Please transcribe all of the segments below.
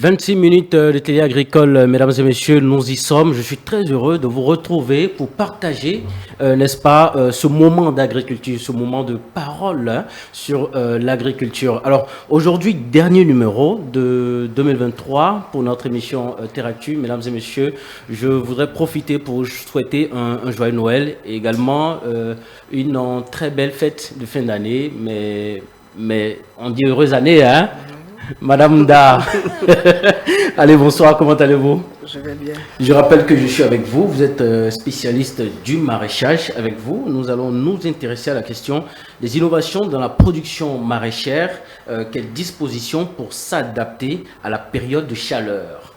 26 minutes de télé agricole, mesdames et messieurs, nous y sommes. Je suis très heureux de vous retrouver pour partager, n'est-ce pas, ce moment d'agriculture, ce moment de parole sur l'agriculture. Alors, aujourd'hui, dernier numéro de 2023 pour notre émission Terre Actu. Mesdames et messieurs, je voudrais profiter pour souhaiter un joyeux Noël et également une très belle fête de fin d'année, mais on dit heureuse année, hein? Madame Da. Allez, bonsoir, comment allez-vous? Je vais bien. Je rappelle que je suis avec vous, vous êtes spécialiste du maraîchage. Avec vous, nous allons nous intéresser à la question des innovations dans la production maraîchère. Quelles dispositions pour s'adapter à la période de chaleur?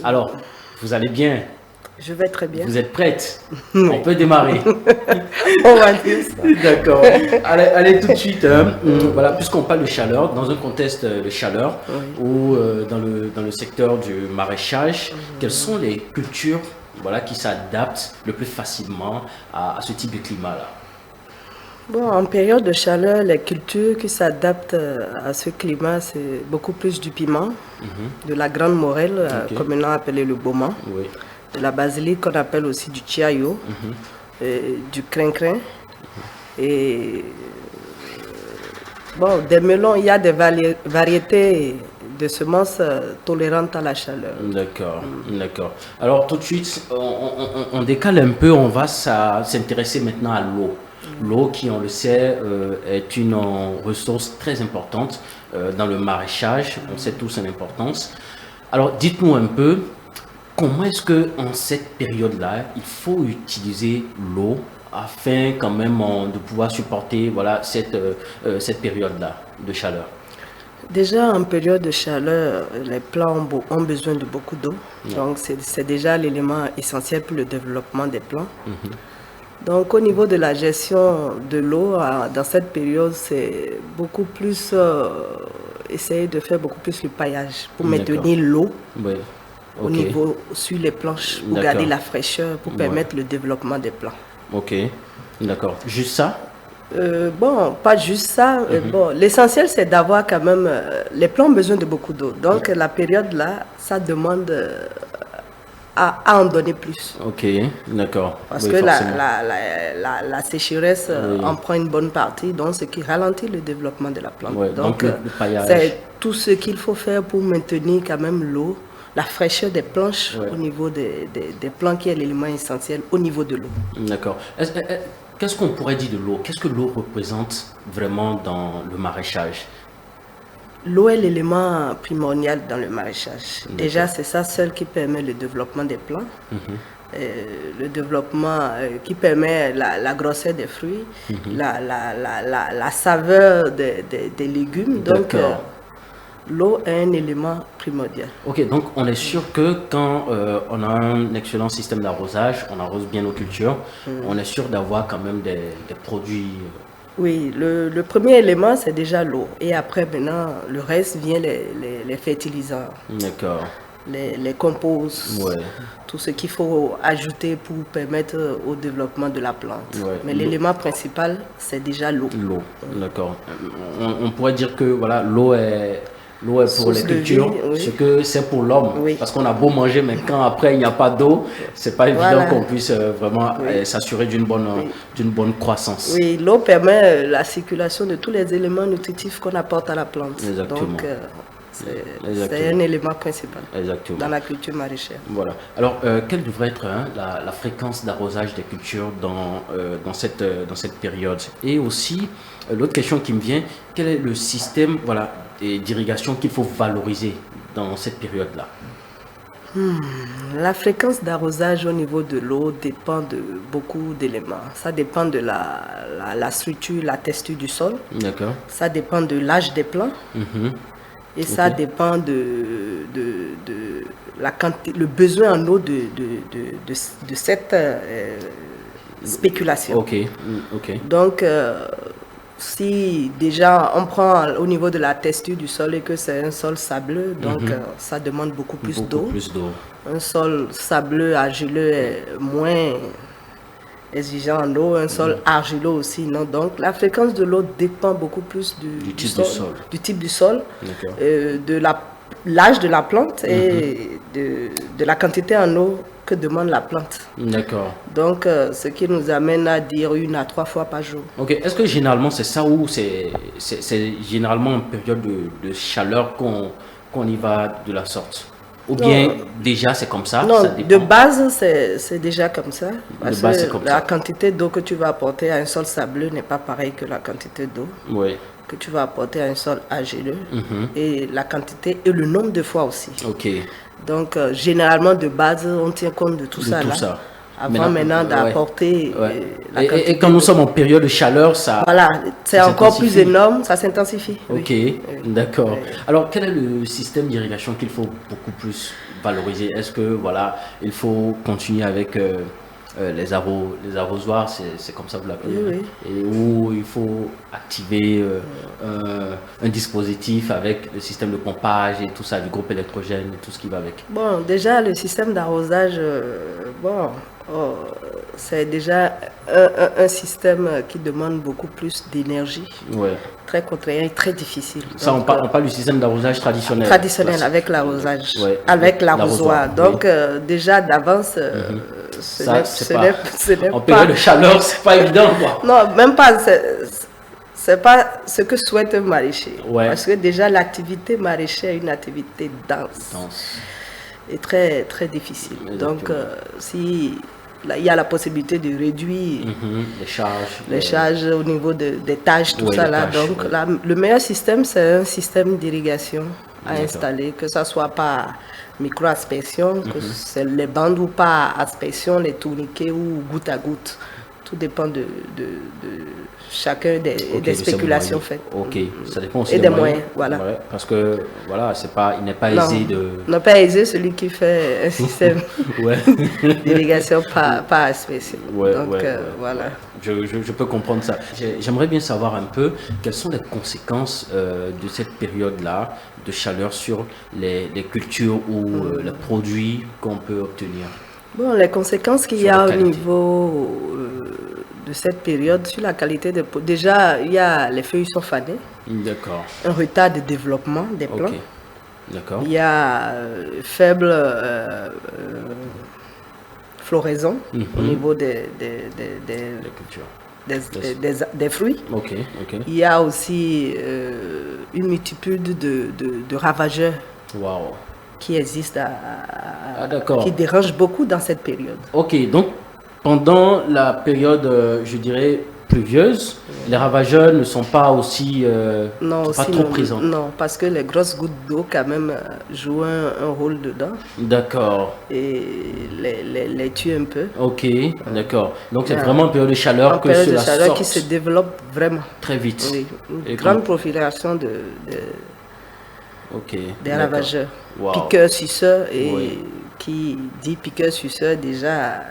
Alors, vous allez bien? Je vais très bien. Vous êtes prête? On peut démarrer. On va dire ça. D'accord. Allez tout de suite. Voilà, puisqu'on parle de chaleur, dans un contexte de chaleur, ou dans le secteur du maraîchage, quelles sont les cultures qui s'adaptent le plus facilement à ce type de climat-là? Bon, en période de chaleur, les cultures qui s'adaptent à ce climat, c'est beaucoup plus du piment, de la grande morelle, communément appelée le bauman, de la basilic qu'on appelle aussi du chiayo, du crin-crin. Et bon, des melons, il y a des variétés de semences tolérantes à la chaleur. D'accord, d'accord. Alors tout de suite, on décale un peu, on va s'intéresser maintenant à l'eau. L'eau qui, on le sait, est une ressource très importante dans le maraîchage, on sait tous son importance. Alors dites-nous un peu, comment est-ce qu'en cette période-là, il faut utiliser l'eau afin quand même de pouvoir supporter cette période-là de chaleur? Déjà, en période de chaleur, les plants ont besoin de beaucoup d'eau. Donc, c'est déjà l'élément essentiel pour le développement des plants. Donc, au niveau de la gestion de l'eau, dans cette période, c'est beaucoup plus essayer de faire beaucoup plus le paillage pour maintenir l'eau. Au niveau sur les planches pour garder la fraîcheur, pour permettre le développement des plants. Ok, d'accord. Juste ça? Bon, pas juste ça. Bon, l'essentiel, c'est d'avoir quand même... les plants ont besoin de beaucoup d'eau. Donc, la période-là, ça demande à en donner plus. Ok, d'accord. Parce que la sécheresse en prend une bonne partie, donc ce qui ralentit le développement de la plante. Donc c'est tout ce qu'il faut faire pour maintenir quand même l'eau, la fraîcheur des planches au niveau des plants qui est l'élément essentiel au niveau de l'eau. D'accord. Qu'est-ce qu'on pourrait dire de l'eau? Qu'est-ce que l'eau représente vraiment dans le maraîchage? L'eau est l'élément primordial dans le maraîchage. Déjà, c'est ça seul qui permet le développement des plants, le développement qui permet la grosseur des fruits, la saveur des légumes. Donc, l'eau est un élément primordial. Ok, donc on est sûr que quand on a un excellent système d'arrosage, on arrose bien nos cultures, on est sûr d'avoir quand même des produits... Oui, le premier élément, c'est déjà l'eau. Et après, maintenant, le reste vient les fertilisants. D'accord. Les composts, tout ce qu'il faut ajouter pour permettre au développement de la plante. Mais l'élément principal, c'est déjà l'eau. L'eau, d'accord. On pourrait dire que voilà, l'eau est pour les cultures, ce que c'est pour l'homme. Parce qu'on a beau manger, mais quand après il n'y a pas d'eau, c'est pas évident qu'on puisse vraiment s'assurer d'une bonne croissance. Oui, l'eau permet la circulation de tous les éléments nutritifs qu'on apporte à la plante. Exactement. Donc, c'est un élément principal dans la culture maraîchère. Voilà. Alors, quelle devrait être la fréquence d'arrosage des cultures dans cette période? Et aussi, l'autre question qui me vient, quel est le système d'irrigation qu'il faut valoriser dans cette période-là? La fréquence d'arrosage au niveau de l'eau dépend de beaucoup d'éléments. Ça dépend de la structure, la texture du sol. D'accord. Ça dépend de l'âge des plants. Et ça dépend de la quantité, le besoin en eau de cette spéculation. Ok. Donc, si déjà on prend au niveau de la texture du sol et que c'est un sol sableux, donc ça demande beaucoup plus d'eau. Un sol sableux, argileux est moins exigeant en eau, un sol argileux aussi. Non? Donc la fréquence de l'eau dépend beaucoup plus du type du sol, de la l'âge de la plante et de la quantité en eau que demande la plante. D'accord. Donc, ce qui nous amène à dire 1 à 3 fois par jour. Ok, est-ce que généralement c'est ça ou c'est généralement en période de chaleur qu'on y va de la sorte? Ou bien déjà c'est comme ça? Non, ça de base c'est déjà comme ça. Parce base, c'est que comme la ça. quantité d'eau que tu vas apporter à un sol sableux n'est pas pareille que la quantité d'eau Oui. que tu vas apporter à un sol argileux. Et la quantité et le nombre de fois aussi. Ok. Donc, généralement, de base, on tient compte de tout De ça tout là. ça. Avant maintenant d'apporter Ouais. la quantité. Et quand nous sommes en période de chaleur, ça. Voilà, c'est ça encore plus s'intensifie. énorme, ça s'intensifie. Ok, Oui. d'accord. Oui. Alors, quel est le système d'irrigation qu'il faut beaucoup plus valoriser? Est-ce que, voilà, il faut continuer avec les arrosoirs, c'est comme ça que vous l'appelez, Oui, hein? Et où il faut activer un dispositif avec le système de pompage et tout ça, du groupe électrogène et tout ce qui va avec. Bon, déjà, le système d'arrosage, c'est déjà un système qui demande beaucoup plus d'énergie, Ouais. très contraignant et très difficile. Ça, Donc, on parle du système d'arrosage traditionnel. traditionnel classique. avec l'arrosage, Ouais, avec l'arrosoir. oui. Donc, déjà d'avance, Ça, c'est ce pas- n'est En pas... période de chaleur, c'est pas évident, quoi. Non, même pas. C'est pas ce que souhaite un maraîcher. Ouais. Parce que déjà, l'activité maraîchère est une activité dense Dense. et très, très difficile. Exactement. Donc, si là, il y a la possibilité de réduire Les charges. les charges au niveau des tâches, tout Ouais, ça les là. tâches, Donc, ouais. là, le meilleur système, c'est un système d'irrigation à D'accord. installer, que ça soit par micro-aspersion, que c'est les bandes ou par aspersion, les tourniquets ou goutte à goutte. Tout dépend de chacun des Ok, de ces spéculations moyens. faites. Ok, ça dépend aussi Et des moyens, voilà. Ouais, parce que voilà, il n'est pas Non, aisé de. non, pas aisé celui qui fait un système Ouais. d'irrigation par aspersion. Ouais, Donc, ouais. voilà. Je peux comprendre ça. J'aimerais bien savoir un peu quelles sont les conséquences de cette période-là de chaleur sur les cultures ou les produits qu'on peut obtenir. Bon, les conséquences qu'il y Sur a la au qualité. niveau de cette période sur la qualité des peaux. Déjà, il y a les feuilles sont fanées, D'accord. un retard de développement des plants. Ok. D'accord. Il y a faible floraison au niveau Les cultures. des fruits. Ok. Ok. Il y a aussi une multitude de ravageurs Waouh. qui existent, D'accord. qui dérangent beaucoup dans cette période. Ok, donc pendant la période, je dirais, pluvieuse, les ravageurs ne sont pas aussi Non, pas aussi, trop non, présents. non, parce que les grosses gouttes d'eau quand même jouent un rôle dedans D'accord, et les tuent un peu. ok, d'accord. Donc c'est Ouais. vraiment en période de chaleur En que période de cela chaleur sorte qui se développe vraiment. très vite. Oui, Et une quand- grande prolifération Ok. des d'accord. ravageurs. Wow. Piqueurs, suceurs, et Oui. qui dit piqueurs, suceurs déjà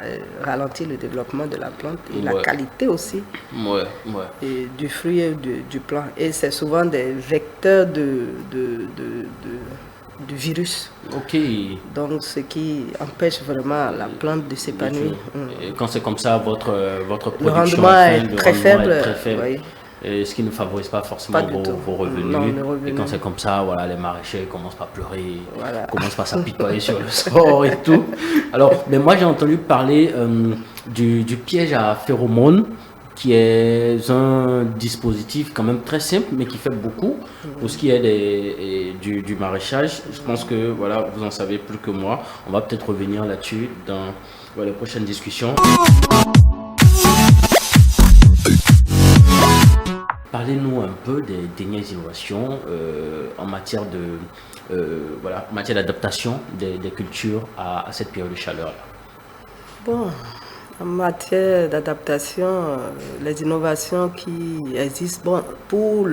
ralentit le développement de la plante et la Ouais. qualité aussi Ouais, ouais. et du fruit et du plant. Et c'est souvent des vecteurs de virus. Ok. Donc, ce qui empêche vraiment la plante de s'épanouir. Et quand c'est comme ça, votre Le production rendement à la fin, est le très rendement faible. est très faible. Oui. Et ce qui ne favorise pas forcément Pas du tout. vos revenus. Non, les Et revenus. quand c'est comme ça, voilà, les maraîchers commencent par pleurer, Voilà. commencent par s'apitoyer sur le sort et tout. Alors, mais moi j'ai entendu parler du piège à phéromones, qui est un dispositif quand même très simple, mais qui fait beaucoup pour ce qui est du maraîchage. Je pense que voilà, vous en savez plus que moi. On va peut-être revenir là-dessus dans les prochaines discussions. Parlez-nous un peu des dernières innovations en matière en matière d'adaptation des cultures à cette période de chaleur. Bon, en matière d'adaptation, les innovations qui existent, bon, pour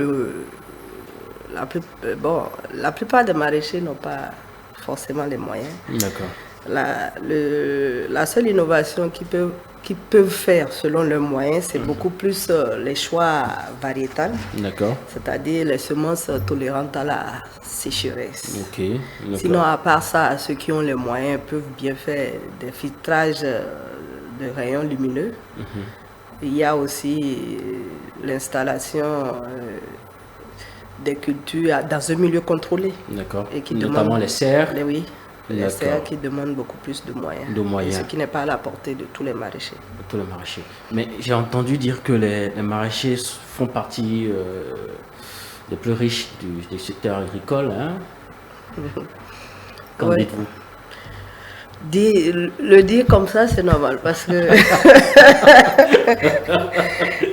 la plupart des maraîchers n'ont pas forcément les moyens. D'accord. La seule innovation qu'ils peuvent faire selon leurs moyens, c'est beaucoup plus les choix variétals, D'accord. c'est-à-dire les semences tolérantes à la sécheresse. Ok. D'accord. Sinon, à part ça, ceux qui ont les moyens peuvent bien faire des filtrages de rayons lumineux. Il y a aussi l'installation des cultures dans un milieu contrôlé. D'accord. Et qui Notamment demande, les serres. Oui, les D'accord. serres qui demandent beaucoup plus de moyens. De moyens. Ce qui n'est pas à la portée de tous les maraîchers. Tous les maraîchers. Mais j'ai entendu dire que les maraîchers font partie des plus riches du secteur agricole. Hein? Qu'en Ouais. dites-vous? Le dire comme ça, c'est normal parce que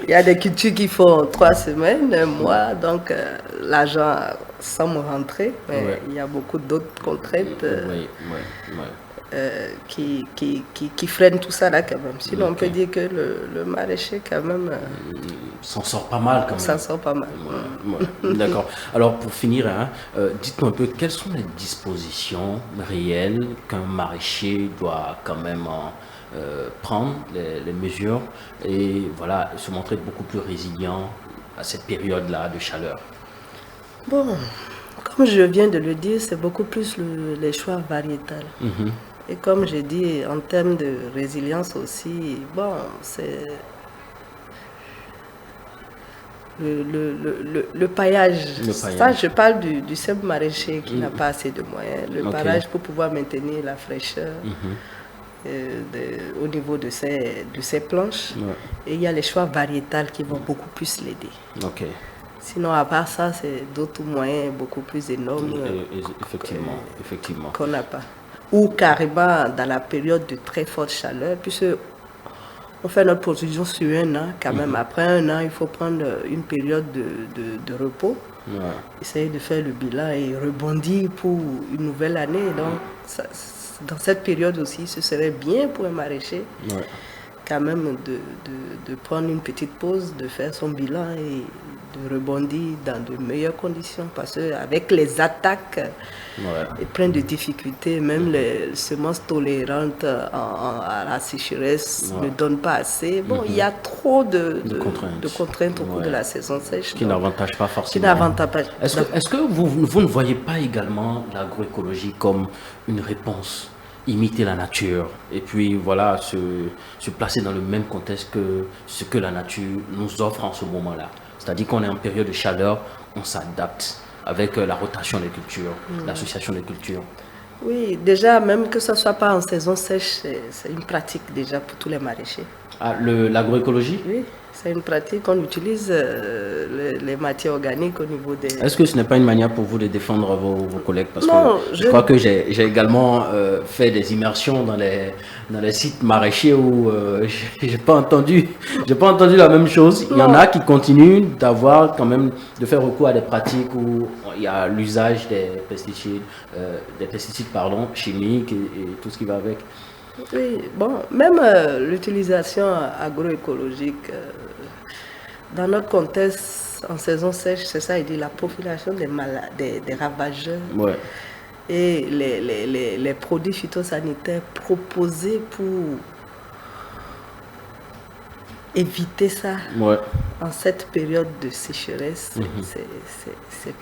il y a des cultures qui font 3 semaines, un mois, donc l'argent semble rentrer, mais Ouais. il y a beaucoup d'autres contraintes Oui. qui freinent tout ça là quand même. Sinon, on Ok. peut dire que le maraîcher quand même S'en sort pas mal quand même. s'en sort pas mal. Ouais, d'accord. Alors pour finir, hein, dites-moi un peu quelles sont les dispositions réelles qu'un maraîcher doit quand même prendre, les mesures, et voilà, se montrer beaucoup plus résilient à cette période-là de chaleur. Bon, comme je viens de le dire, c'est beaucoup plus les choix variétals. Mhm. Et comme j'ai dit, en termes de résilience aussi, bon, c'est le paillage. Le Ça, paillage. je parle du simple maraîcher qui n'a pas assez de moyens. Le Ok. paillage pour pouvoir maintenir la fraîcheur au niveau de ses planches. Ouais. Et il y a les choix variétals qui vont beaucoup plus l'aider. Ok. Sinon, à part ça, c'est d'autres moyens beaucoup plus énormes Effectivement. qu'on n'a pas. Ou carrément dans la période de très forte chaleur, puisque on fait notre production sur un an, quand même. Après un an, il faut prendre une période de repos, Ouais. essayer de faire le bilan et rebondir pour une nouvelle année. Donc, dans cette période aussi, ce serait bien pour un maraîcher Ouais. quand même de prendre une petite pause, de faire son bilan et de rebondir dans de meilleures conditions. Parce qu'avec les attaques Ouais. et plein de difficultés, même les semences tolérantes à la sécheresse Ouais. ne donnent pas assez. Bon, il y a trop de contraintes au cours Ouais. de la saison sèche. Qui donc, n'avantage pas qui forcément. n'avantage pas. Est-ce que vous ne voyez pas également l'agroécologie comme une réponse, imiter la nature et puis voilà, se placer dans le même contexte que ce que la nature nous offre en ce moment-là? C'est-à-dire qu'on est en période de chaleur, on s'adapte avec la rotation des cultures, l'association des cultures. Oui, déjà, même que ce ne soit pas en saison sèche, c'est une pratique déjà pour tous les maraîchers. Ah, l'agroécologie? Oui, c'est une pratique qu'on utilise les matières organiques au niveau des... Est-ce que ce n'est pas une manière pour vous de défendre vos collègues? Parce Non, que je crois que j'ai également fait des immersions dans les sites maraîchers où j'ai pas entendu la même chose. Il y en Non. a qui continuent d'avoir quand même, de faire recours à des pratiques où il y a l'usage des pesticides, pardon, chimiques et tout ce qui va avec. Oui, bon, même l'utilisation agroécologique, dans notre contexte, en saison sèche, c'est ça, il dit la population des ravageurs Ouais, et les produits phytosanitaires proposés pour éviter ça ouais, en cette période de sécheresse,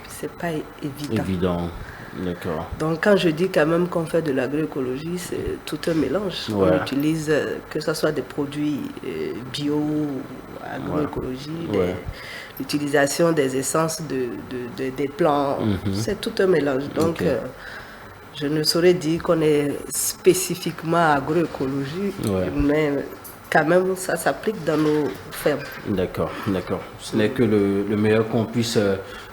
c'est pas évident. évident. D'accord. Donc quand je dis quand même qu'on fait de l'agroécologie, c'est tout un mélange. Ouais. On utilise que ce soit des produits bio, agroécologie, Ouais. l'utilisation des essences des plants, c'est tout un mélange. Donc Ok. je ne saurais dire qu'on est spécifiquement agroécologie, Ouais. mais quand même ça s'applique dans nos fermes. D'accord. Ce n'est que le meilleur qu'on puisse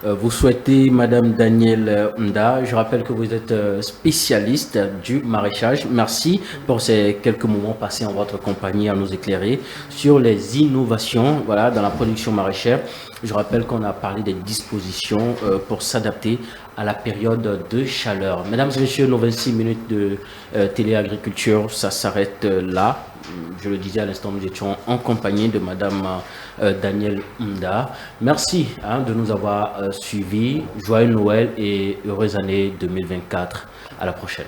vous souhaiter, Madame Danielle Nda. Je rappelle que vous êtes spécialiste du maraîchage. Merci pour ces quelques moments passés en votre compagnie à nous éclairer sur les innovations, voilà, dans la production maraîchère. Je rappelle qu'on a parlé des dispositions pour s'adapter à la période de chaleur. Mesdames et messieurs, nos 26 minutes de téléagriculture, ça s'arrête là. Je le disais à l'instant, nous étions en compagnie de Madame Danielle Nda. Merci de nous avoir suivis. Joyeux Noël et heureuse année 2024. À la prochaine.